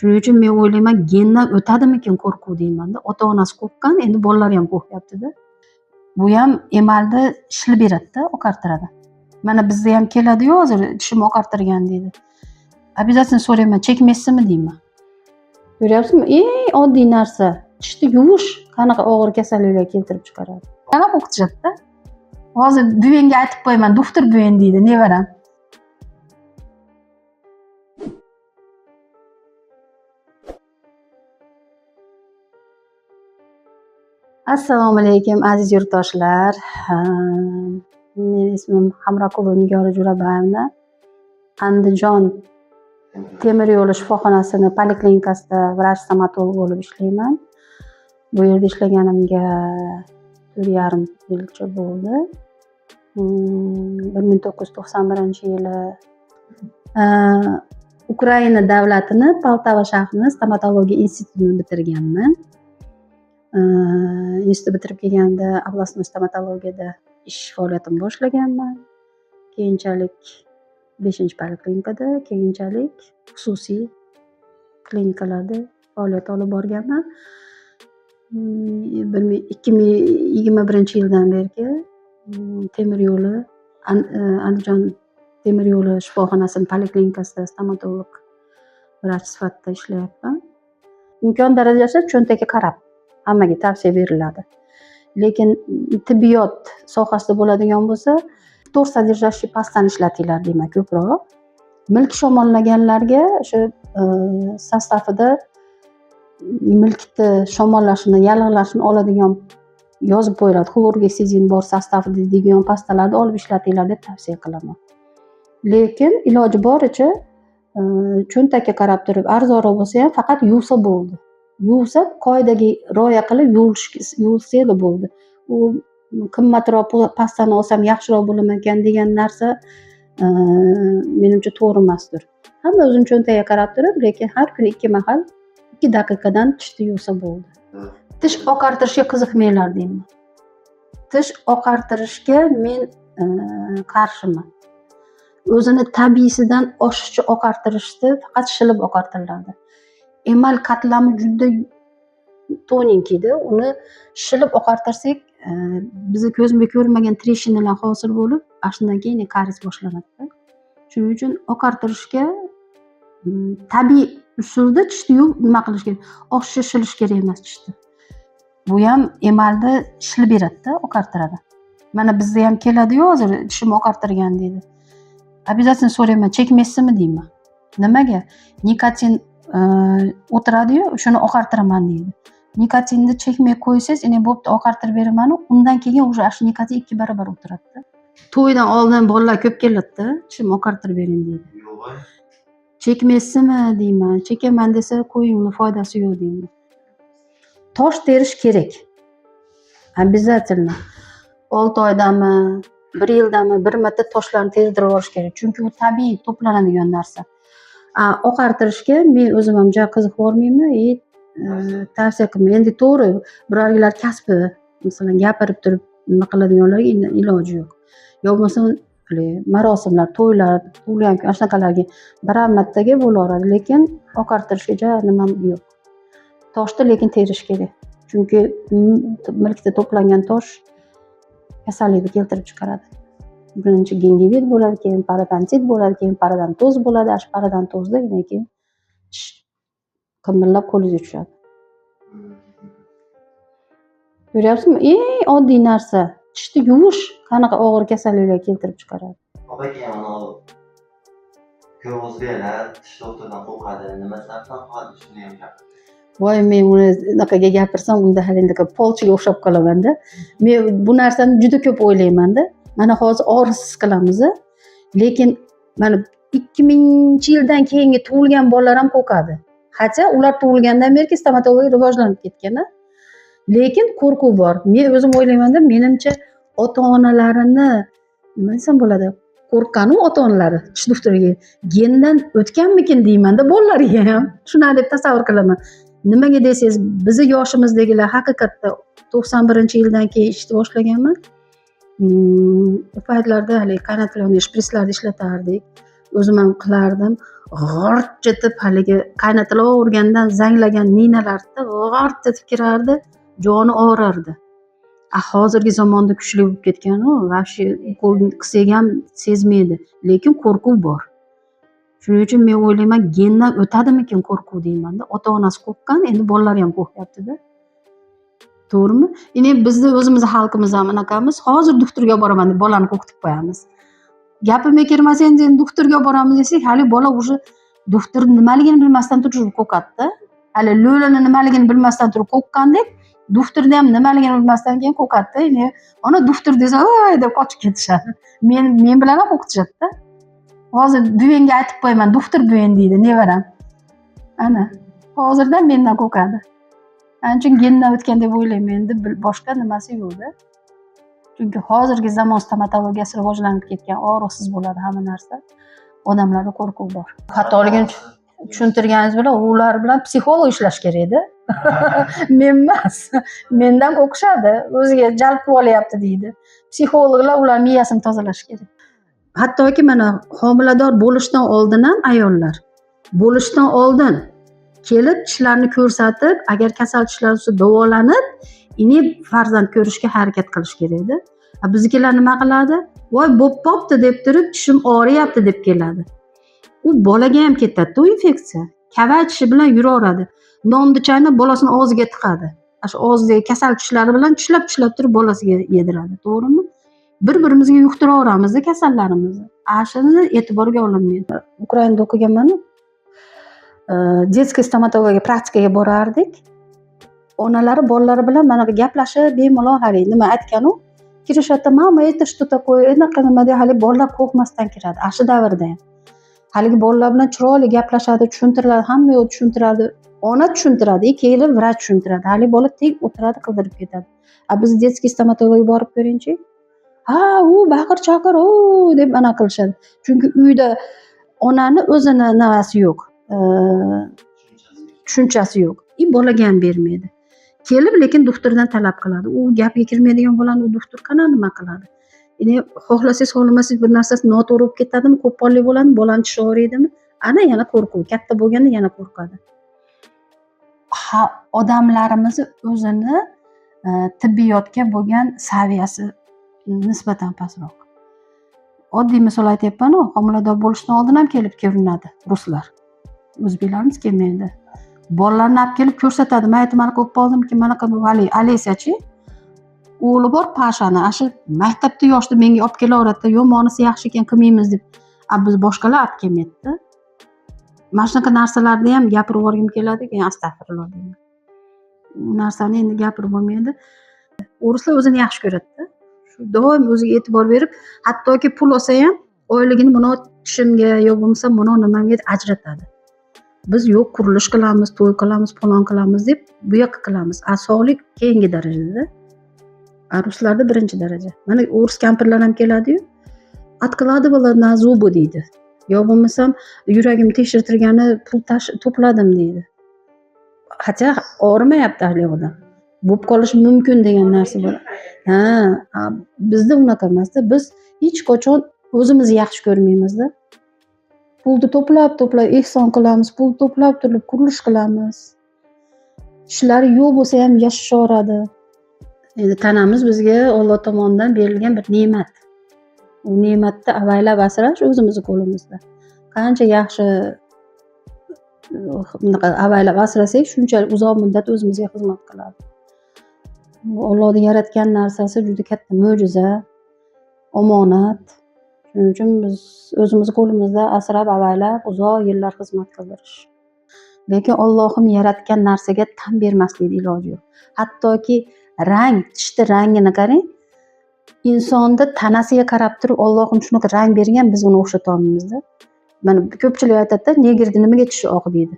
Shuning uchun men o'ylayman, gendan o'tadimikin qo'rquv deymanda. Ota-onasi qo'rqqan, endi bolalari ham qo'rqyapti-da. Bu ham emalni shilib beradi-da, oqartiradi. Mana bizda ham keladi-yu hozir tishimni oqartirgan deydi. Обязательно so'rayman, chekmaysizmi deyman. Ko'ryapsizmi? Eng oddiy narsa. Tishni yuvish qanaqa og'ir kasalliklar keltirib chiqaradi. Qanaqa o'qitishadi-da? Hozir buvangga aytib qo'yaman, doktor buvang deydi, nevaram. Assalomu alaykum aziz yurtdoshlar. Mening ismim Hamroqulova Nigora Jo'rabayevna. Andijon temir yo'l shifoxonasini poliklinikasida vrach-stomatolog bo'lib ishlayman. Bu yerda ishlaganimga 4,5 yilcha bo'ldi. 1991-yili Ukraina davlatini Poltava shahrini stomatologiya institutini bitirganman. Institut bitirib kelganda oblastnoy stomatologiyada ish faoliyatimni boshlaganman. Keyinchalik 5-poliklinikada, keyinchalik xususiy klinikalarda faoliyat olib borganman. 2021-yildan beri temir yo'li Andijon temir yo'li shifoxonasining poliklinikasida stomatolog vrach sifatida ishlayapman. Imkon darajasi cho'ntakka qarab hammaga tavsiya beriladi. Lekin tibbiyot sohasida bo'ladigan bo'lsa, ftor sodержащий pastani ishlatinglar deyman ko'proq. Milk shamollaganlarga o'sha sostavida milkni shamollashini, yallig'lashini oladigan yozib qo'yiladi. Xlorgeksidin bor sostavida deydigan pastalarni olib ishlatinglar deb tavsiya qilaman. Lekin iloji boricha cho'ntakka qarab turib arzonroq bo'lsa ham faqat yuvsa bo'ldi. Yuvsa qoidaga rioya qilib yuvilsa bo'ldi. U qimmatroq pastani olsam yaxshiroq bo'larmikan degan narsa menimcha to'g'ri emasdir. Hamma o'zini cho'ntagiga qarab turib, lekin har kuni 2 mahal 2 daqiqadan tishni yuvsa bo'ldi. Tish oqartirishga qiziqmanglar deyman. Tish oqartirishga men qarshiman. O'zini tabiiysidan oshiqcha oqartirishni faqat shilib oqartiriladi. Emal qatlami juda toninkiydi. Uni shilib oqartirsak, bizni ko'zimga ko'rmagan treshinalar hosil bo'lib, shundan keyin karies boshlanadi. Shuning uchun oqartirishga tabiiy usulda tishni yuvib nima qilish kerak? Oshiqcha shilish kerak emas tishni. Bu ham emalni shilib beradi-da, oqartiradi. Mana bizda ham keladi-yu hozir tishimni oqartirgan deydi. Обязательно so'rayman, chekmaysizmi deyman. Nimaga? Nikotin o'tiradi-yu, shuni oqartiraman deydi. Nikotinni chekmay qo'ysangiz, endi bo'pti, oqartirib beraman, undan keyin o'sha nikotin 2 barobar o'tiradi-da. To'ydan oldin bolalar ko'p keladi-da, tishimni oqartirib bering deydi. Chekmaysizmi deyman. Chekaman desa, qo'ying, uni foydasi yo'q deyman. Tosh terish kerak. Обязательно. 6 oydami, 1 yildami bir marta toshlarni terdirib olish kerak. Chunki u tabiiy to'planadigan narsa. Oqartirishga men o'zim ham juda qiziqib bormayman, tavsiya qilmayman. Endi to'g'ri, birovlar kasbi, masalan, gapirib turib nima qiladiganlarga iloji yo'q. Yo bo'lmasa marosimlar, to'ylar, tug'ilgan kun shunaqalarga bir martaga bo'laveradi, lekin oqartirishga juda nima yo'q. Toshni lekin terish kerak. Chunki milkda to'plangan tosh kasallikni keltirib chiqaradi. Birinchi gingivit bo'ladi, keyin parodontit bo'ladi, keyin parodontoz bo'ladi. Parodontozda keyin tish qimirlab qo'lingizga tushadi. Ko'ryapsizmi? Eng oddiy narsa. Tishni yuvish qanaqa og'ir kasalliklar keltirib chiqaradi. Opaga mana ko'rg'izlar tish doktoridan qo'rqadi. Nima sababdan qo'rqadi shuni ham gapirdi. Voy, men uni unaqaga gapirsam, unda haligi polchiga o'xshab qolaman-da. Men bu narsani juda ko'p o'ylayman-da. Mana hozir og'risiz qilamiz, lekin mana 2000-yildan keyingi tug'ilgan bolalar ham qo'rqadi. Hatto ular tug'ilgandan beri stomatologiya rivojlanib ketgan-a. Lekin qo'rquv bor. Men o'zim o'ylayman-da, menimcha ota-onalarini nima desam bo'ladi? Qo'rqqanu ota-onalari tish doktoriga gendan o'tganmikin deyman-da bolalariga ham. Shuna deb tasavvur qilaman. Nimaga desangiz, bizni yoshimizdagilar haqiqatda 91-yildan keyin ishni boshlaganman. U paytlarda hali qaynatilgan shpritslarni ishlatardik. o'zim ham qilardim. G'ort etib haligi qaynatilavergandan zanglagan ninalarda g'ort etib kirardi, joni og'rirdi. Hozirgi zamonda kuchli bo'lib ketgan-u, вообще ukol qilsak ham sezmaydi, lekin qo'rquv bor. Shuning uchun men o'ylayman, gendan o'tadimikin qo'rquv deyman-da. Ota-onasi qo'rqqan, endi bolalar ham qo'rqyapti-da. To'g'rimi? Endi bizni o'zimiz xalqimiz ham anaqamiz, hozir doktorga boraman deb bolani qo'rqitib qo'yamiz. Gapimga kirmasa endi doktorga boramiz desak, hali bola уже doktor nimaligini bilmasdan turib qo'rqadi-da. Hali lo'lini nimaligini bilmasdan turib qo'rqqandek, doktorni ham nimaligini bilmasdan keyin qo'rqadi-da. Endi ona doktor desa, "Voy" deb qochib ketishadi. Men bilan ham qo'rqitishadi-da. Hozir buvangga aytib qo'yaman, doktor buvang deydi nevaram. Ana, hozirdan mendan qo'rqadi. Ana uchun gendan o'tgan deb o'ylayman, endi boshqa nimasi yo'q-da. Chunki hozirgi zamon stomatologiyasi rivojlanib ketgan, og'riqsiz bo'ladi hamma narsa. Odamlarda qo'rquv bor. Xatoligini tushuntirganingiz bilan ular bilan psixolog ishlash kerak-da. Men emas. Mendan qo'rqishadi, o'ziga jalb qilib olyapti deydi. Psixologlar ular miyasini tozalash kerak. Hattoki mana homilador bo'lishdan oldin ham ayollar bo'lishdan oldin kelib tishlarni ko'rsatib, agar kasal tishlar bo'lsa davolanib, ini farzand ko'rishga harakat qilish kerak-da. Biznikilar nima qiladi? Voy bo'pti deb turib, tishim og'riyapti deb keladi. U bolaga ham ketadi, u infeksiya. Kavay tishi bilan yuraveradi. Nonni chaynab bolasini og'ziga tiqadi. Shu og'zidagi kasal tishlari bilan tishlab turib bolasiga yediradi, to'g'rimi? Bir-birimizga yuqtiraveramiz kasallarimizni. Shuni e'tiborga olinmaydi. Ukrainada o'qiganman-ku. Детский stomatologiya praktikaga borardik. Onalari bolalari bilan mana gaplashib, bemalol hali nima aytgan-u, kirishadi, "Mama, это что такое?" Enaqa nima deb hali bolalar qo'rqmasdan kiradi. Shu davrda ham. Haligi bolalar bilan chiroyli gaplashadi, tushuntiradi, hamma yo'q tushuntiradi. Ona tushuntiradi, keyin vrach tushuntiradi. Hali bola tek o'tiradi, qildirib ketadi. Biz детский stomatologiyaga borib ko'ringchi. U baqir-chaqir, deb ana qilishadi. Chunki uyda onani o'zini navasi yo'q. Tushunchasi yo'q. Bolaga ham bermaydi. Kelib lekin doktordan talab qiladi. U gapga kirmaydigan bolani u doktor qana nima qiladi? Endi xohlasangiz, xohlamasangiz bir narsasi noto'g'ri bo'lib ketadimi, qo'pollik bo'ladimi, bolani tishi og'riydimi? Ana yana qo'rquv, katta bo'lganda yana qo'rqadi. Odamlarimiz o'zini tibbiyotga bo'lgan saviyasi nisbatan pastroq. Oddiy misol aytyapman-ku, homilador bo'lishdan oldin ham kelib ko'rinadi ruslar. O'zbeklarimiz kelmaydi. Bolalarni olib kelib ko'rsatadi. Men aytman, ko'p bo'ldimki, mana hali Alesiyachi o'g'li bor Pashani. Shu maktabda yoshda menga olib kelaveradi. Yomonisi yaxshi ekan, qilmaymiz deb. Biz boshqalar olib kelmaydi-da. Mana shunaqa narsalarni ham gapirib yuborgim keladi, keyin astag'firulloh deyman. Bu narsani endi gapirib bo'lmaydi. O'rislar o'zini yaxshi ko'radi-da. Shu doim o'ziga e'tibor berib, hattoki pul olsa ham oyligini buni tishimga yo bo'lmasa buni nimamga ajratadi. Biz yo'q qurilish qilamiz, to'y qilamiz, falon qilamiz deb bu yoqqa qilamiz. Sog'lik keyingi darajada. Ruslarda birinchi daraja. Mana o'ris kampirlar ham keladi-yu. Откладывала на зубы deydi. Yo bo'lmasam yuragim tekshirtirgani pul to'pladim deydi. Hatto og'rimayapti hali odam. Bo'lib qolishi mumkin degan narsa bor. Bizda unaqa emas-da. Biz hech qachon o'zimizni yaxshi ko'rmaymiz-da. Pulni to'plab ehson qilamiz, pul to'plab turib qurilish qilamiz. Ishlari yo'q bo'lsa ham yashashaveradi. Endi tanamiz bizga Alloh tomonidan berilgan bir ne'mat. U ne'matni avaylab asrash o'zimizning qo'limizda. Qancha yaxshi bunaqa avaylab asrasak, shunchalik uzoq muddat o'zimizga xizmat qiladi. Allohning yaratgan narsasi juda katta mo'jiza, omonat. Shuning uchun biz o'zimizning qo'limizda asrab avaylab uzoq yillar xizmat qildirish. Lekin Allohim yaratgan narsaga tan bermaslikning iloji yo'q. Hattoki rang, tishni rangini qarang. Insonni tanasiga qarab turib Allohim shunaqa rang bergan, biz uni o'xshata olmaymiz-da. Mana ko'pchilik aytadi-da, negrni nimaga tishi oq deydi.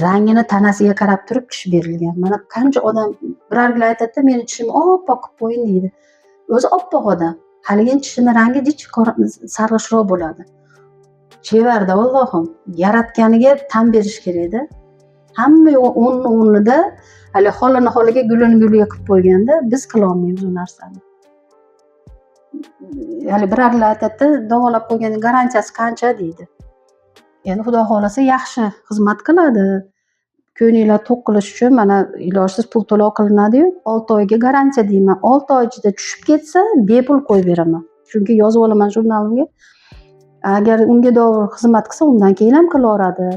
Rangini tanasiga qarab turib tish berilgan. Mana qancha odam birarlar aytadi-da, meni tishimni oppoq qilib qo'ying deydi. O'zi oppoq odam. Haligi tishini rangi sarg'ishroq bo'ladi. Chevarda Allohim yaratganiga tan berish kerak-da. Hamma o'rnida hali xolini xoliga, gulini guliga qilib qo'yganda biz qila olmaymiz u narsani. hali birarlar aytadi-da, davolab qo'yganning garantiyasi qancha deydi. Endi Xudo xohlasa yaxshi xizmat qiladi. Ko'ngilinglar to'q qilish uchun mana ilojsiz pul to'lov qilinadi-yu, 6 oyga garantiya deyman. 6 oy ichida tushib ketsa, bepul qo'yib beraman. Chunki yozib olaman jurnalimga. Agar unga to'g'ri xizmat qilsa, undan keyin ham qilaveradi.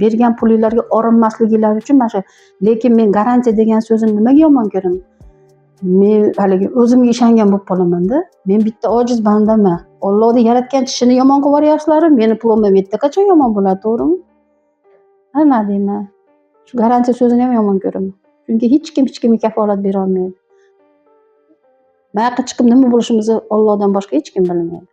Bergan pulinglarga orinmasliginglar uchun mana shu. Lekin men garantiya degan so'zini nimaga yomon ko'raman? Men haligi o'zimga ishongan bo'lib qolaman-da. Men bitta ojiz bandaman. Allohning yaratgan tishini yomon qilib yuboryapsizlar, meni plombam yerda qachon yomon bo'ladi, to'g'rimi? Nima deyman? Shu garantiya so'zini ham yomon ko'raman. Chunki hech kimga kafolat bera olmaydi. Bunaqa chiqib nima bo'lishimizni Allohdan boshqa hech kim bilmaydi.